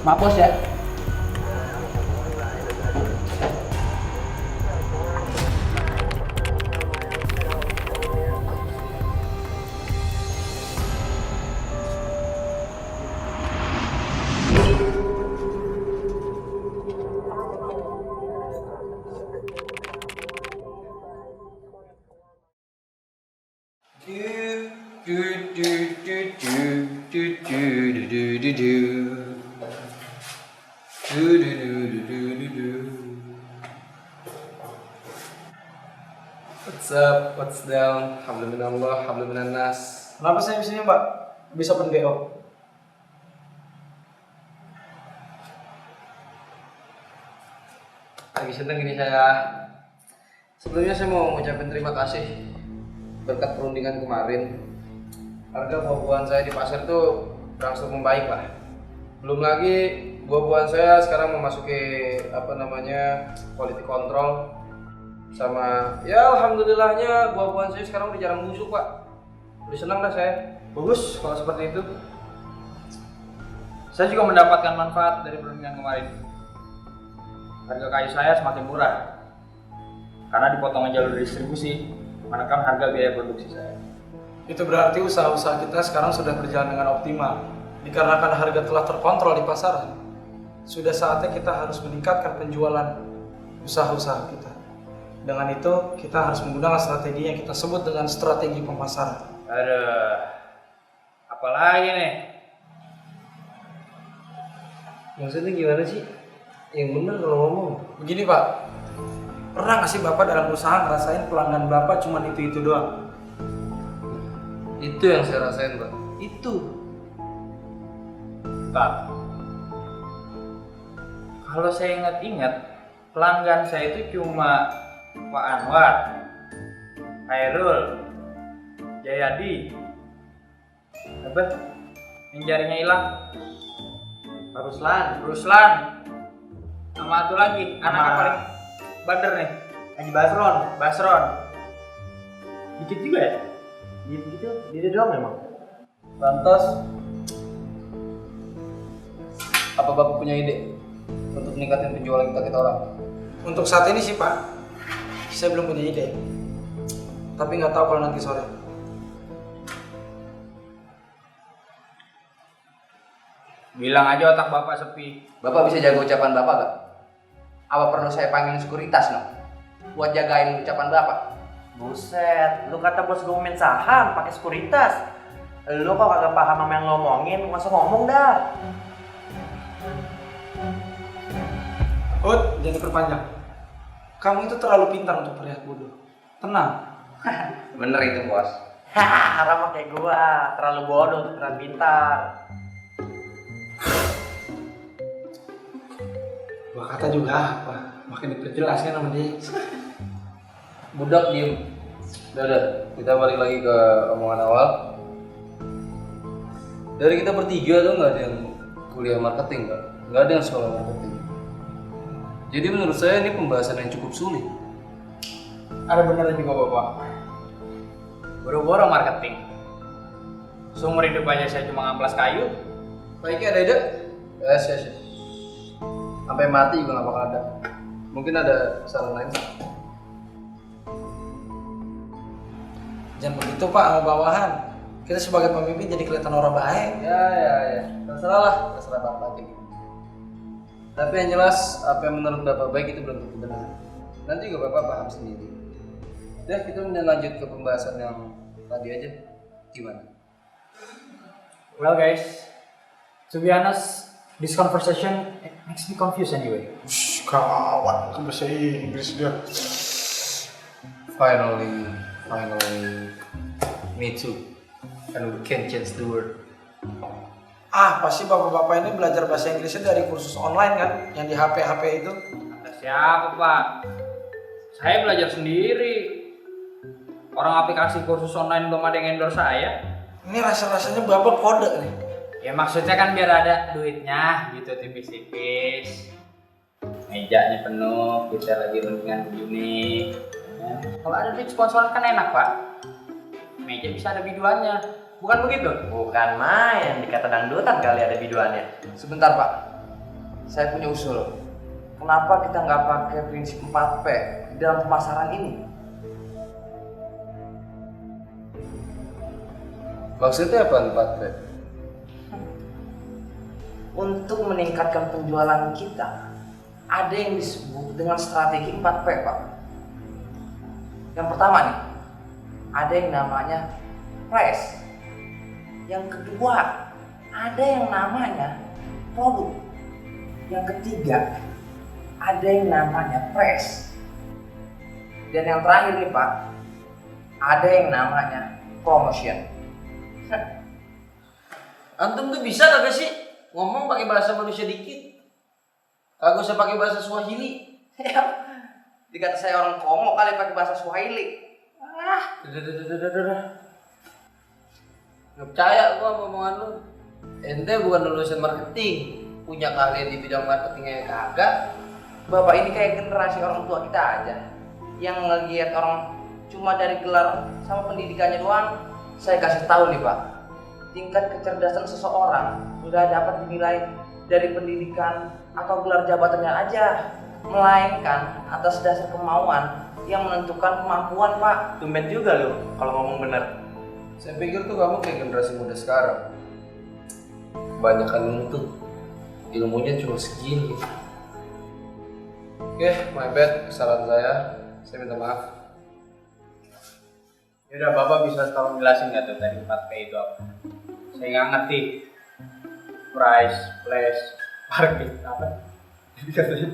Maaf bos ya. What's up, what's down, hablumillah, habluminannas. Kenapa saya di sini, Mbak? Bisa open BO. Lagi seneng ini saya. Sebelumnya saya mau ngucapin terima kasih berkat perundingan kemarin. Harga buah-buahan saya di pasar tuh berangsur membaik lah. Belum lagi buah-buahan saya sekarang memasuki quality control. Sama ya alhamdulillahnya buah-buahan saya sekarang udah jarang busuk pak. Udah senang dah saya. Bagus kalau seperti itu. Saya juga mendapatkan manfaat dari perundingan kemarin. Harga kayu saya semakin murah karena dipotongnya jalur distribusi, menekan harga biaya produksi saya. Itu berarti usaha-usaha kita sekarang sudah berjalan dengan optimal. Dikarenakan harga telah terkontrol di pasaran, sudah saatnya kita harus meningkatkan penjualan usaha-usaha kita. Dengan itu, kita harus menggunakan strategi yang kita sebut dengan strategi pemasaran. Aduh, apalagi nih? Maksudnya gimana sih? Yang bener kalau ngomong. Begini Pak, pernah nggak sih Bapak dalam usaha ngerasain pelanggan Bapak cuma itu doang? Itu yang saya rasain pak. Itu. Pak, kalau saya ingat-ingat, pelanggan saya itu cuma Pak Anwar, Khairul, Jayadi, apa? Yang jarinya hilang? Pak Ruslan, sama satu lagi, anaknya paling bader nih, Haji Basron. Dikit juga ya? gitu, dia doang memang. Lantas, apa bapak punya ide untuk meningkatkan penjualan kita orang? Untuk saat ini sih Pak, saya belum punya ide. Tapi nggak tahu kalau nanti sore. Bilang aja otak bapak sepi. Bapak bisa jaga ucapan bapak gak? Apa perlu saya panggil sekuritas no? Buat jagain ucapan bapak? Buset, lu kata bos gue main saham pakai sekuritas. Lu kok kagak paham sama yang ngomongin, masa ngomong dah. Jangan diperpanjang. Kamu itu terlalu pintar untuk terlihat bodoh. Tenang. Bener itu bos. Hahaha, ramah kayak gua, terlalu bodoh untuk terlalu pintar. Gua kata juga apa? Makin diperjelaskan sama dia. Budak diem. Udah, kita balik lagi ke omongan awal. Dari kita bertiga tuh nggak ada yang kuliah marketing kan? Nggak ada yang sekolah marketing. Jadi menurut saya ini pembahasan yang cukup sulit. Ada benernya juga bapak. Boro-boro marketing. Seumur hidup aja saya cuma ngamplas kayu. Baiknya ada ide? Yes. Sampai mati juga nggak bakal ada. Mungkin ada saran lain. Jangan begitu Pak sama bawahan. Kita sebagai pemimpin jadi kelihatan orang baik. Ya. Terserah bapak aja. Tapi yang jelas apa yang menurut bapak baik itu belum tentu benar. Nanti juga bapak paham sendiri. Udah kita lanjut ke pembahasan yang tadi aja. Gimana? Well guys, to be honest, this conversation makes me confused anyway. Kawan, bahasa Inggris dia. Finally, me too. And we can change the world. Pasti bapak-bapak ini belajar bahasa Inggrisnya dari kursus online kan, yang di HP itu. Kata siapa pak? Saya belajar sendiri. Orang aplikasi kursus online belum ada yang endorse saya. Ini rasa-rasanya bapak kode nih. Ya maksudnya kan biar ada duitnya gitu tipis-tipis. Mejanya penuh, kita lagi rundingan begini. Ya, kalau ada duit sponsor kan enak pak. Meja bisa ada biduannya, bukan begitu? Bukan main, dikata dangdutan kali ada biduannya. Sebentar Pak, saya punya usul. Kenapa kita nggak pakai prinsip 4P di dalam pemasaran ini? Maksudnya apa 4P? Untuk meningkatkan penjualan kita, ada yang disebut dengan strategi 4P Pak. Yang pertama nih, ada yang namanya price. Yang kedua, ada yang namanya produk. Yang ketiga, ada yang namanya price. Dan yang terakhir nih Pak, ada yang namanya promotion. Antum tuh bisa kagak sih ngomong pakai bahasa manusia dikit? Kagak usah pakai bahasa Swahili. Dikata saya orang Kongo kali pakai bahasa Swahili. Nggak percaya gua omongan lu. Ente bukan lulusan marketing, punya keahlian di bidang marketingnya kagak. Bapak ini kayak generasi orang tua kita aja, yang ngelihat orang cuma dari gelar sama pendidikannya doang. Saya kasih tahu nih Pak, tingkat kecerdasan seseorang sudah dapat dinilai dari pendidikan atau gelar jabatannya aja, melainkan atas dasar kemauan yang menentukan kemampuan Pak. Tumben juga lu kalau ngomong bener. Saya pikir tuh kamu kayak generasi muda sekarang, kebanyakan nuntut, ilmunya cuma segini. Oke, my bad, kesalahan saya minta maaf. Yaudah, Bapak bisa tolong jelasin nggak tuh tadi 4P itu apa? Saya nggak ngerti. Price, place, parkir, apa? Jadi katanya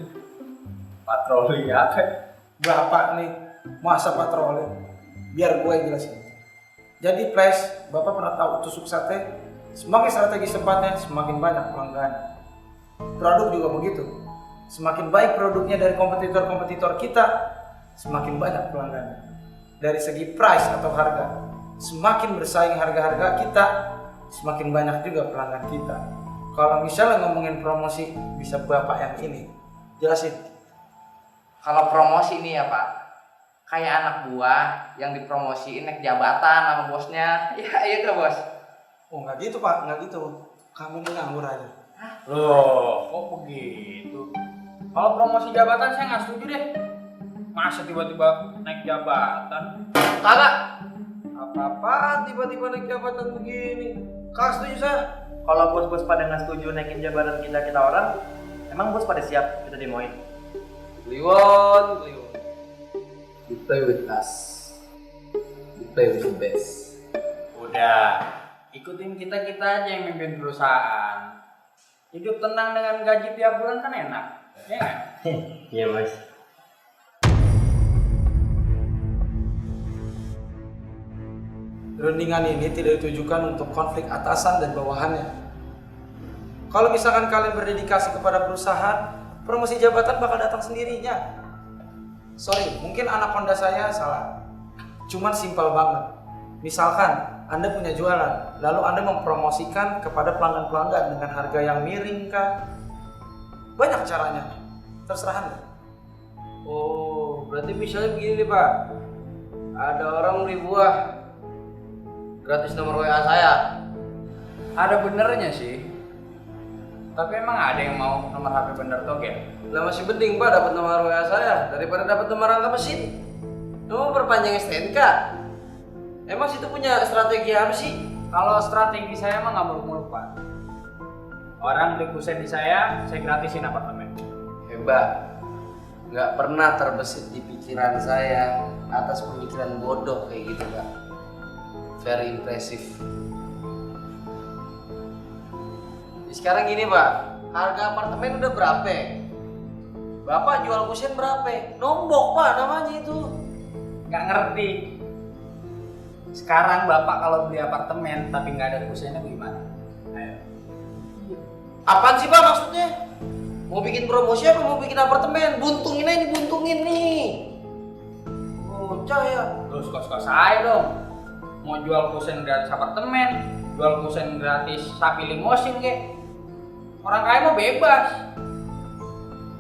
patroli apa? Bapak nih, masa patroli? Biar gue yang jelasin. Jadi price, Bapak pernah tahu tusuk sate, semakin strategis tempatnya, semakin banyak pelanggan. Produk juga begitu. Semakin baik produknya dari kompetitor-kompetitor kita, semakin banyak pelanggannya. Dari segi price atau harga, semakin bersaing harga-harga kita, semakin banyak juga pelanggan kita. Kalau misalnya ngomongin promosi, bisa Bapak yang ini jelasin. Kalau promosi ini ya Pak, kayak anak buah yang dipromosiin naik jabatan sama bosnya. Ya iya tuh bos. Oh nggak gitu Pak, nggak gitu. Kamu ini nganggur aja. Loh, kok begitu? Kalau promosi jabatan saya nggak setuju deh. Masa tiba-tiba naik jabatan? Kagak. Apa-apaan tiba-tiba naik jabatan begini? Kagak setuju saya. Kalau bos-bos pada nggak setuju naikin jabatan kita orang, emang bos pada siap kita demoin? Kliwon. You play with us. You play with the best. Udah, ikutin kita aja yang mimpin perusahaan. Hidup tenang dengan gaji tiap bulan kan enak, ya nggak? Iya bos. Rundingan ini tidak ditujukan untuk konflik atasan dan bawahannya. Kalau misalkan kalian berdedikasi kepada perusahaan, promosi jabatan bakal datang sendirinya. Sorry, mungkin anak Honda saya salah. Cuman simpel banget. Misalkan Anda punya jualan, lalu Anda mempromosikan kepada pelanggan-pelanggan dengan harga yang miring kah? Banyak caranya. Terserah Anda. Oh, berarti misalnya begini nih Pak. Ada orang beli buah, gratis nomor WA saya. Ada benernya sih. Tapi emang ada yang mau nomor HP bener tuh ya? Lah masih penting Pak dapat nomor WA saya daripada dapat nomor angka mesin. Mau perpanjang STNK. Emang situ punya strategi apa sih? Kalau strategi saya emang nggak muluk-muluk Pak. Orang beli kusen di saya gratisin apartemen. Hebat. Nggak pernah terbesit di pikiran saya atas pemikiran bodoh kayak gitu Pak. Very impressive. Sekarang gini Pak, harga apartemen udah berapa? Bapak jual kusen berapa? Nombok Pak namanya itu. Nggak ngerti. Sekarang Bapak kalau beli apartemen tapi nggak ada kusennya gimana? Ayo. Apaan sih Pak maksudnya? Mau bikin promosi apa mau bikin apartemen? Buntungin aja dibuntungin nih. Bocah ya. Lu suka-suka saya dong. Mau jual kusen gratis apartemen, jual kusen gratis sapi limosin kek. Orang kaya mah bebas.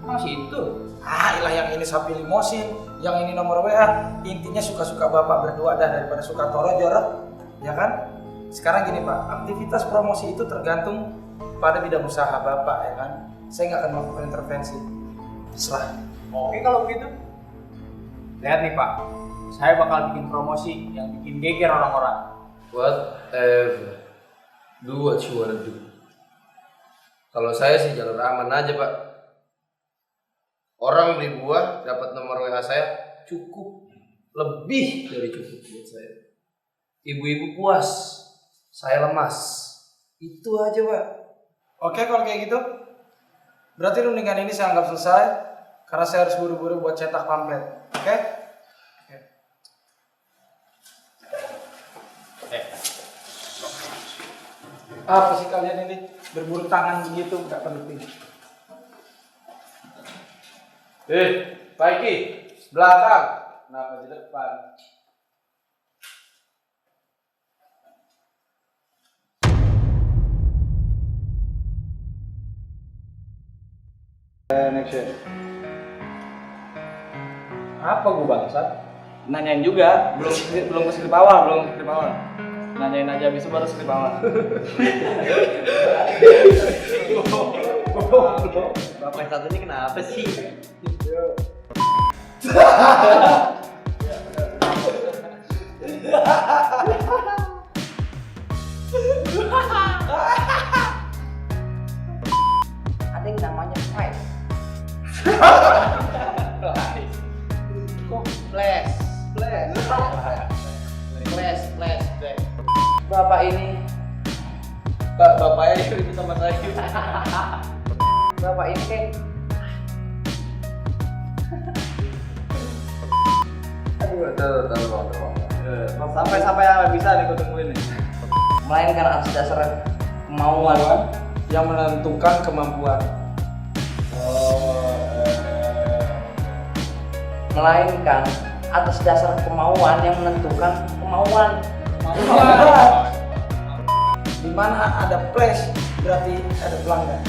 Emang situ. Ilah yang ini sapi limosin, yang ini nomor WA. Intinya suka-suka bapak berdua dah daripada suka toro jorok, ya kan? Sekarang gini pak, aktivitas promosi itu tergantung pada bidang usaha bapak, ya kan? Saya nggak akan melakukan intervensi. Serah. Oke kalau begitu. Lihat nih Pak, saya bakal bikin promosi yang bikin geger orang-orang. Whatever. Do what you wanna do. Kalau saya sih jalur aman aja pak. Orang beli buah dapat nomor WA saya cukup, lebih dari cukup buat saya. Ibu-ibu puas, saya lemas. Itu aja pak. Oke kalau kayak gitu, berarti rundingan ini saya anggap selesai karena saya harus buru-buru buat cetak pamflet. Oke? Apa sih kalian ini berburu tangan begitu nggak penting. Pak Iki, belakang. Kenapa di depan? Next. Apa gua bangsat? Nanyain juga, belum ke skrip awal, Nanyain aja habis itu baru skrip awal. Bapak yang satu ini kenapa sih? Ada yang namanya Flash. Kok Flash? Bapak ini, Bapaknya ribut sama saya. bapak ini kan. Sampai bisa nih gua tungguin nih. Melainkan atas dasar kemauan. Yang menentukan kemampuan. Melainkan atas dasar kemauan yang menentukan kemauan. Di mana ada flash berarti ada pelanggan.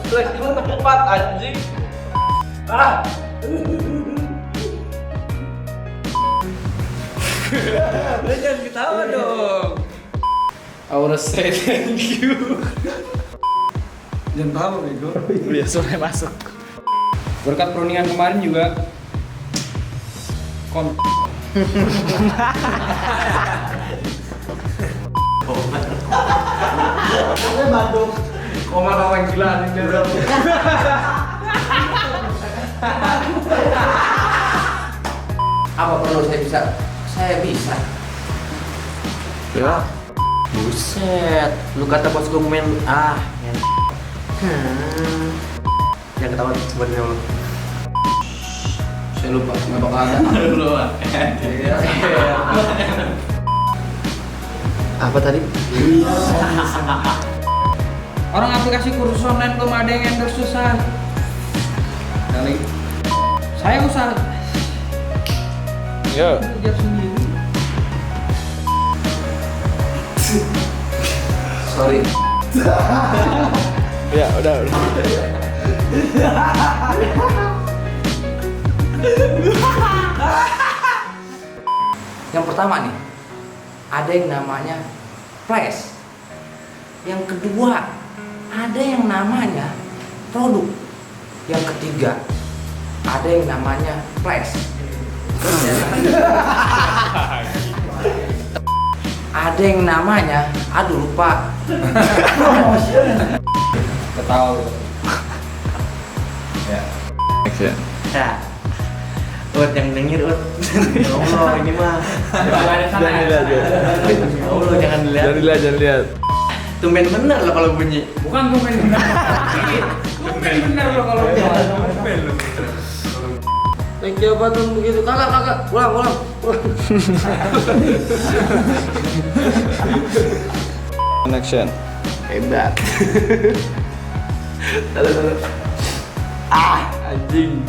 Flash itu tepat anjing. Udah jangan ketawa dong. I wanna say thank you. Jangan tahu bego. Udah sore masuk. Berkat perundingan kemarin juga Omong-omong gila nih dia. Apa perlu saya bisa? Saya bisa. Ya. Buset, lu kata bos gue main Jangan ketawa sebenarnya lu. Saya lupa, nggak bakal ada. Apa tadi? orang aplikasi kursus online belum ada yang endorse susah. Kali saya usaha Ya. kerja sendiri. Sorry. Ya, udah. Yang pertama nih, ada yang namanya flash. Yang kedua, ada yang namanya produk. Yang ketiga, ada yang namanya flash. Ada yang namanya, aduh lupa. Ketawa. Action. Ya. Ut yang denger Ut. Ya Allah ini mah. Jangan dilihat. Ya Allah jangan dilihat. Jangan lihat. Tumben bener lah kalau bunyi. Bukan gue main bener. Gue bener lo kalau Naik jabatan begitu, kagak, ulang. Action. Hebat. Anjing.